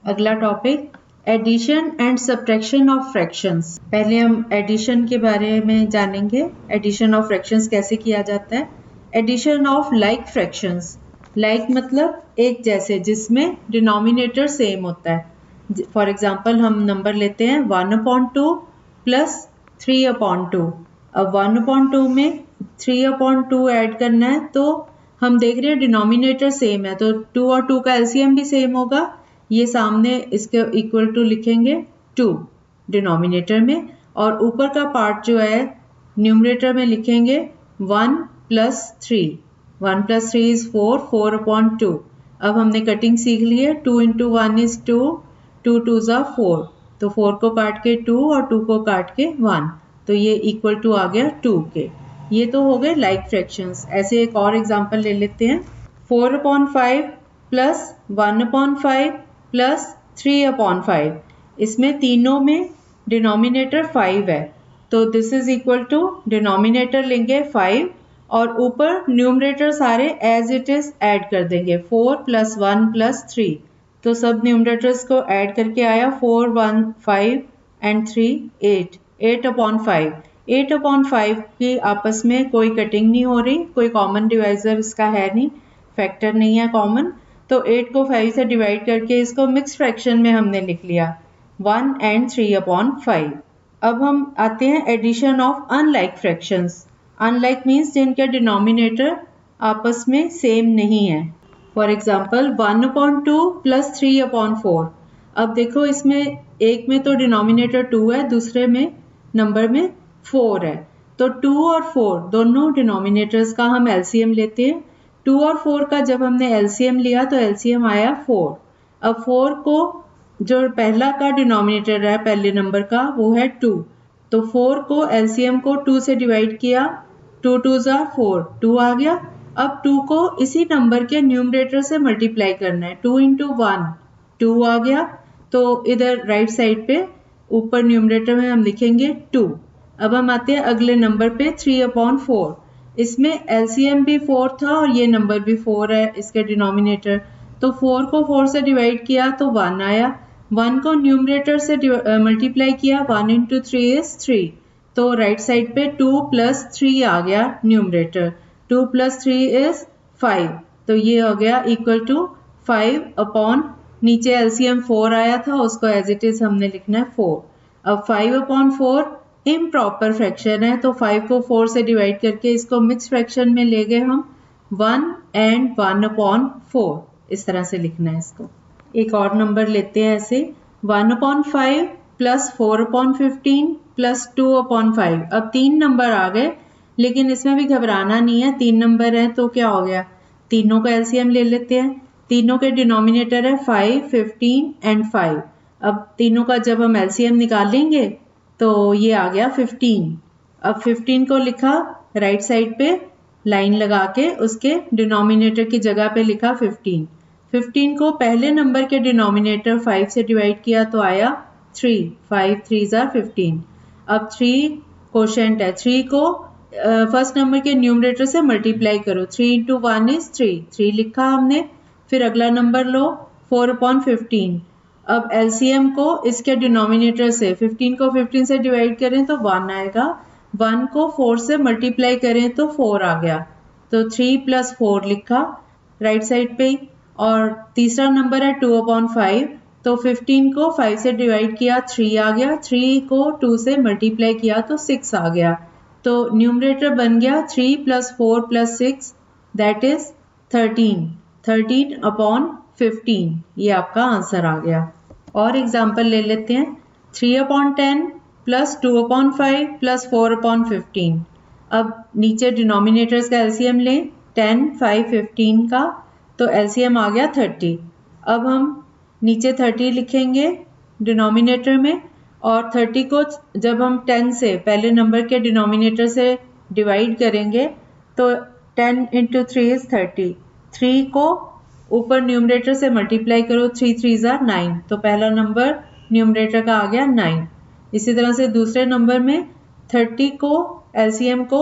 अगला topic addition and subtraction of fractions. पहले हम एडिशन के बारे में जानेंगे। एडिशन ऑफ फ्रैक्शंस कैसे किया जाता है। Addition of like fractions. Like मतलब एक जैसे, जिसमें डिनोमिनेटर सेम होता है। फॉर एग्जांपल हम नंबर लेते हैं 1/2 प्लस 3/2। अब 1/2 में 3/2 ऐड करना है, तो हम देख रहे हैं डिनोमिनेटर सेम है, तो 2 और 2 का एलसीएम भी सेम होगा। ये सामने इसके इक्वल टू लिखेंगे 2 डिनोमिनेटर में, और ऊपर का पार्ट जो है न्यूमरेटर में लिखेंगे 1 प्लस 3। 1 plus 3 is 4, 4/2। अब हमने कटिंग सीख ली है। 2 इंटू 1 इज 2, 2 2 ज़ा 4, तो 4 को काट के 2 और 2 को काट के 1, तो ये इक्वल टू आ गया 2 के। ये तो हो गए लाइक फ्रैक्शंस। ऐसे एक और एग्जांपल ले लेते हैं। 4/5 प्लस 1/5 प्लस 3/5। इसमें तीनों में डिनोमिनेटर 5 है, तो this is equal to denominator लेंगे 5 और ऊपर न्यूमरेटर सारे एज इट इज ऐड कर देंगे 4 प्लस 1 प्लस 3। तो सब न्यूमरेटर्स को ऐड करके आया 4, 1, 5 एंड 3 8, 8/5। 8/5 की आपस में कोई कटिंग नहीं हो रही, कोई कॉमन डिवाइजर इसका है नहीं, फैक्टर नहीं है कॉमन। तो 8 को 5 से डिवाइड करके इसको मिक्स फ्रैक्शन में हमने लिख लिया 1 एंड 3/5। अब हम आते हैं addition of unlike fractions. Unlike means जिनके डिनोमिनेटर आपस में सेम नहीं है। For example 1/2 plus 3/4। अब देखो इसमें एक में तो डिनोमिनेटर 2 है, दूसरे में नंबर में 4 है, तो 2 और 4 दोनों डिनोमिनेटर्स का हम एलसीएम लेते हैं। 2 और 4 का जब हमने एलसीएम लिया तो एलसीएम आया 4। अब 4 को जो पहला का डिनोमिनेटर है पहले नंबर का वो है 2, तो 4 को एलसीएम को 2 से डिवाइड किया, 2 2 ज़ा 4, 2 आ गया। अब 2 को इसी नंबर के न्यूमरेटर से मल्टीप्लाई करना है, 2 इंटू 1 2 आ गया। तो इधर राइट साइड पे ऊपर न्यूमरेटर में हम लिखेंगे 2। अब हम आते हैं अगले नंबर पे 3/4। इसमें एलसीएम भी 4 था और ये नंबर भी 4 है इसके डिनोमिनेटर, तो 4 को 4 से डिवाइड किया तो 1 आया। 1 को न्यूमरेटर से मल्टीप्लाई किया, 1 इंटू 3 इज 3, तो राइट साइड पे 2 प्लस 3 आ गया न्यूमरेटर। 2 प्लस 3 इज 5, तो ये हो गया इक्वल टू 5 नीचे एलसीएम 4 आया था, उसको एज इट इज हमने लिखना है 4। अब 5/4 इम्प्रॉपर फ्रैक्शन है, तो 5 को 4 से डिवाइड करके इसको मिक्स फ्रैक्शन में ले गए हम 1 एंड 1/4, इस तरह से लिखना है इसको। एक और नंबर लेते हैं ऐसे 1/5 प्लस 4/15 प्लस 2/5। अब 3 नंबर आ गए, लेकिन इसमें भी घबराना नहीं है, 3 नंबर है तो क्या हो गया, तीनों का एलसीएम ले लेते हैं। तीनों के डिनोमिनेटर है 5, 15 एंड 5। अब तीनों का जब हम एलसीएम निकालेंगे तो ये आ गया 15। अब 15 को लिखा राइट साइड पे लाइन लगा के, उसके डिनोमिनेटर की जगह पे लिखा 15। 15 को पहले नंबर के डिनोमिनेटर 5 से डिवाइड किया तो आया 3, 5 3 ज़ा 15। अब 3 कोशेंट है, 3 को फर्स्ट नंबर के न्यूमरेटर से मल्टीप्लाई करो, 3 इंटू 1 इज 3, 3 लिखा हमने। फिर अगला नंबर लो 4/15। अब एलसीएम को इसके डिनोमिनेटर से 15 को 15 से डिवाइड करें तो 1 आएगा, 1 को 4 से मल्टीप्लाई करें तो 4 आ गया, तो 3 प्लस 4 लिखा राइट साइड पे। और तीसरा नंबर है 2/5, तो 15 को 5 से डिवाइड किया 3 आ गया, 3 को 2 से मल्टीप्लाई किया तो 6 आ गया, तो न्यूमरेटर बन गया 3 प्लस 4 प्लस 6 दैट इज 13। 13/15, ये आपका आंसर आ गया। और एग्जाम्पल ले लेते हैं 3/10 प्लस 2/5 प्लस 4/15। अब नीचे डिनोमिनेटर्स का एलसीएम लें, 10, 5, 15 का, तो एलसीएम आ गया 30। अब हम नीचे 30 लिखेंगे डिनोमिनेटर में, और 30 को जब हम 10 से पहले नंबर के डिनोमिनेटर से डिवाइड करेंगे तो 10 इंटू 3 इज 30। 3 को ऊपर न्यूमरेटर से मल्टीप्लाई करो, 3 3 ज़ा 9, तो पहला नंबर न्यूमरेटर का आ गया 9। इसी तरह से दूसरे नंबर में 30 को एलसीएम को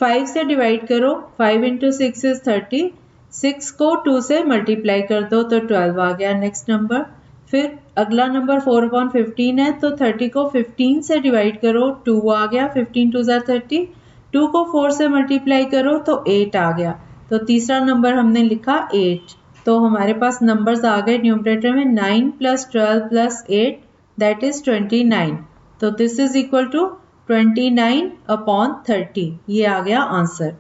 5 से डिवाइड करो, 5 इंटू 6 इज 30, 6 को 2 से मल्टीप्लाई कर दो तो 12 आ गया नेक्स्ट नंबर। फिर अगला नंबर 4/15 है, तो 30 को 15 से डिवाइड करो, 2 आ गया, 15 2 ज़ा 30, 2 को 4 से मल्टीप्लाई करो तो 8 आ गया। तो तीसरा नंबर हमने लिखा 8। तो हमारे पास नंबर्स आ गए न्यूमरेटर में 9 + 12 + 8 दैट इज 29। तो दिस इज इक्वल टू 29/30। ये आ गया आंसर।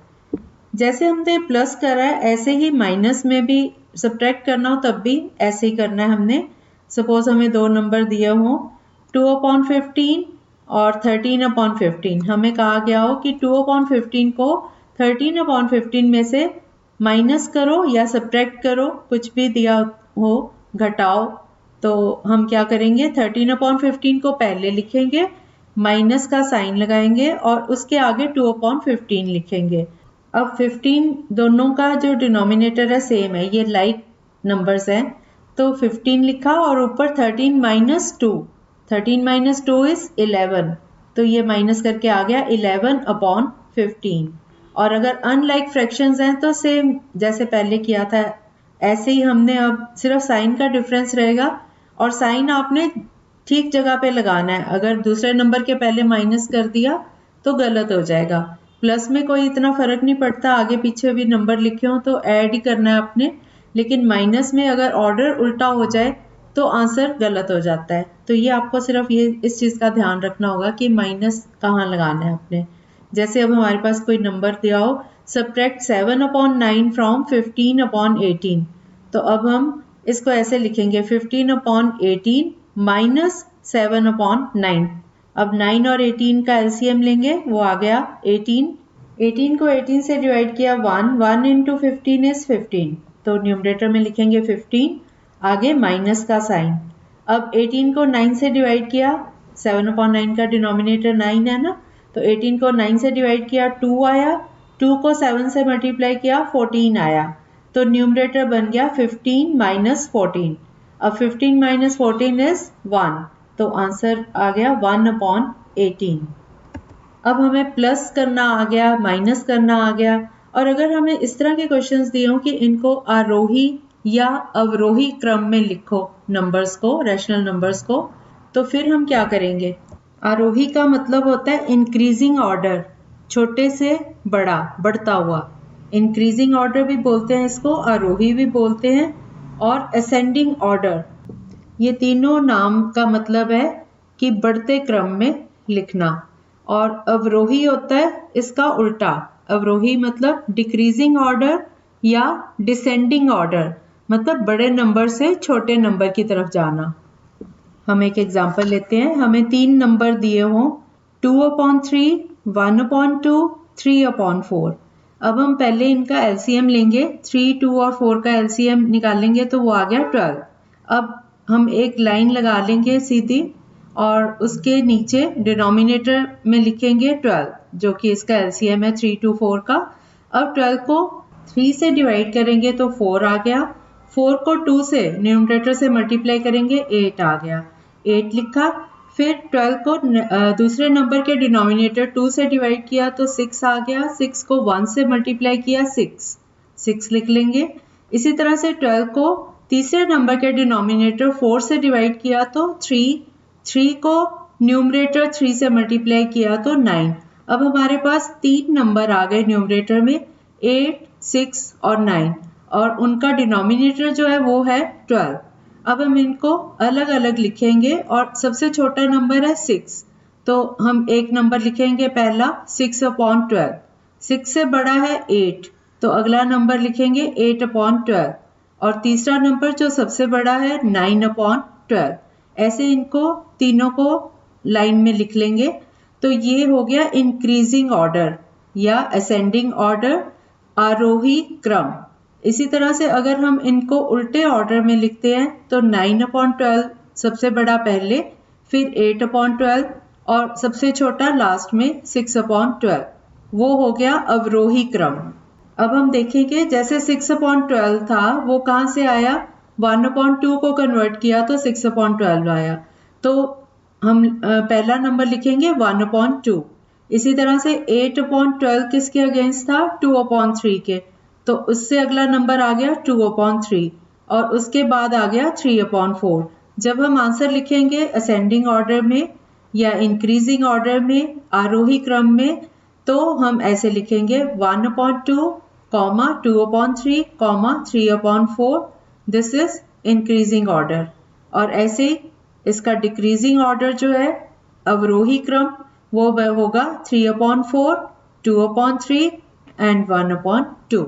जैसे हमने प्लस करा है ऐसे ही माइनस में भी सब्ट्रैक्ट करना हो तब भी ऐसे ही करना है हमने। सपोज हमें दो नंबर दिए हों 2/15 और 13/15। हमें कहा गया हो कि 2/15 को 13/15 में से माइनस करो या सब्ट्रैक्ट करो, कुछ भी दिया हो, घटाओ। तो हम क्या करेंगे, 13/15 को पहले लिखेंगे, माइनस का साइन लगाएंगे और उसके आगे 2/15 लिखेंगे। अब 15 दोनों का जो डिनोमिनेटर है सेम है, ये लाइक नंबर्स हैं, तो 15 लिखा और ऊपर 13 - 2, 13 - 2 इज 11, तो ये माइनस करके आ गया 11/15। और अगर अनलाइक फ्रैक्शंस हैं तो सेम जैसे पहले किया था ऐसे ही हमने अब सिर्फ साइन का डिफरेंस रहेगा और साइन आपने ठीक जगह पे लगाना है। अगर दूसरे नंबर के पहले माइनस कर दिया तो गलत हो जाएगा। प्लस में कोई इतना फर्क नहीं पड़ता, आगे पीछे भी नंबर लिखे हो तो ऐड ही करना है आपने, लेकिन माइनस में अगर ऑर्डर उल्टा हो जाए तो आंसर गलत हो जाता है। तो ये आपको सिर्फ ये इस चीज़ का ध्यान रखना होगा कि माइनस कहाँ लगाना है आपने। जैसे अब हमारे पास कोई नंबर दिया हो, सब्ट्रैक्ट 7/9 फ्रॉम 15/18, तो अब हम इसको ऐसे लिखेंगे 15/18 - 7/9। अब 9 और 18 का एलसीएम लेंगे, वो आ गया 18। 18 को 18 से डिवाइड किया 1 × 15 इज 15, तो न्यूमरेटर में लिखेंगे 15, आगे माइनस का साइन। अब 18 को 9 से डिवाइड किया, 7/9 का डिनोमिनेटर 9 है ना, तो 18 को 9 से डिवाइड किया 2 आया, 2 को 7 से मल्टीप्लाई किया 14 आया, तो न्यूमरेटर बन गया 15 - 14। अब 15 - 14 इज 1, तो आंसर आ गया 1/18। अब हमें प्लस करना आ गया, माइनस करना आ गया। और अगर हमें इस तरह के क्वेश्चंस दिए हों कि इनको आरोही या अवरोही क्रम में लिखो नंबर्स को, रैशनल नंबर्स को, तो फिर हम क्या करेंगे। आरोही का मतलब होता है इंक्रीजिंग ऑर्डर, छोटे से बड़ा, बढ़ता हुआ। इंक्रीजिंग ऑर्डर भी बोलते हैं इसको, आरोही भी बोलते हैं, और असेंडिंग ऑर्डर, ये तीनों नाम का मतलब है कि बढ़ते क्रम में लिखना। और अवरोही होता है इसका उल्टा, अवरोही मतलब डिक्रीजिंग ऑर्डर या डिसेंडिंग ऑर्डर, मतलब बड़े नंबर से छोटे नंबर की तरफ जाना। हम एक एग्जांपल लेते हैं। हमें 3 नंबर दिए हों 2/3, 1/2, 3/4। अब हम पहले इनका एलसीएम लेंगे, 3, 2 और 4 का एलसीएम निकालेंगे तो वो आ गया 12। अब हम एक लाइन लगा लेंगे सीधी और उसके नीचे डिनोमिनेटर में लिखेंगे 12, जो कि इसका एलसीएम है 3, 2, 4 का। अब 12 को 3 से डिवाइड करेंगे तो 4 आ गया, 4 को 2 से न्यूमरेटर से मल्टीप्लाई करेंगे 8 आ गया, 8 लिखा। फिर 12 को दूसरे नंबर के डिनोमिनेटर 2 से डिवाइड किया तो 6 आ गया, 6 को 1 से मल्टीप्लाई किया 6 लिख लेंगे। इसी तरह से 12 को तीसरे नंबर के डिनोमिनेटर 4 से डिवाइड किया तो 3 को न्यूमरेटर 3 से मल्टीप्लाई किया तो 9। अब हमारे पास 3 नंबर आ गए न्यूमरेटर में, 8, 6 और 9, और उनका डिनोमिनेटर जो है वो है 12। अब हम इनको अलग अलग लिखेंगे और सबसे छोटा नंबर है 6, तो हम एक नंबर लिखेंगे पहला 6/12। 6 से बड़ा है 8, तो अगला नंबर लिखेंगे 8/12, और तीसरा नंबर जो सबसे बड़ा है 9/12। ऐसे इनको तीनों को लाइन में लिख लेंगे। तो ये हो गया इंक्रीजिंग ऑर्डर या असेंडिंग ऑर्डर, आरोही क्रम। इसी तरह से अगर हम इनको उल्टे ऑर्डर में लिखते हैं तो 9/12 सबसे बड़ा पहले, फिर 8/12 और सबसे छोटा लास्ट में 6/12, वो हो गया अवरोही क्रम। अब हम देखेंगे जैसे 6/12 था वो कहाँ से आया, 1/2 को कन्वर्ट किया तो 6/12 आया, तो हम पहला नंबर लिखेंगे 1/2। इसी तरह से 8/12 किसके अगेंस्ट था, 2/3 के, तो उससे अगला नंबर आ गया 2/3, और उसके बाद आ गया 3/4, जब हम आंसर लिखेंगे असेंडिंग ऑर्डर में या इंक्रीजिंग ऑर्डर में, आरोही क्रम में, तो हम ऐसे लिखेंगे 1/2, 2/3, 3/4। This is increasing order. और ऐसे इसका डिक्रीजिंग ऑर्डर जो है अवरोही क्रम, वो होगा 3/4, 2/3 एंड 1/2।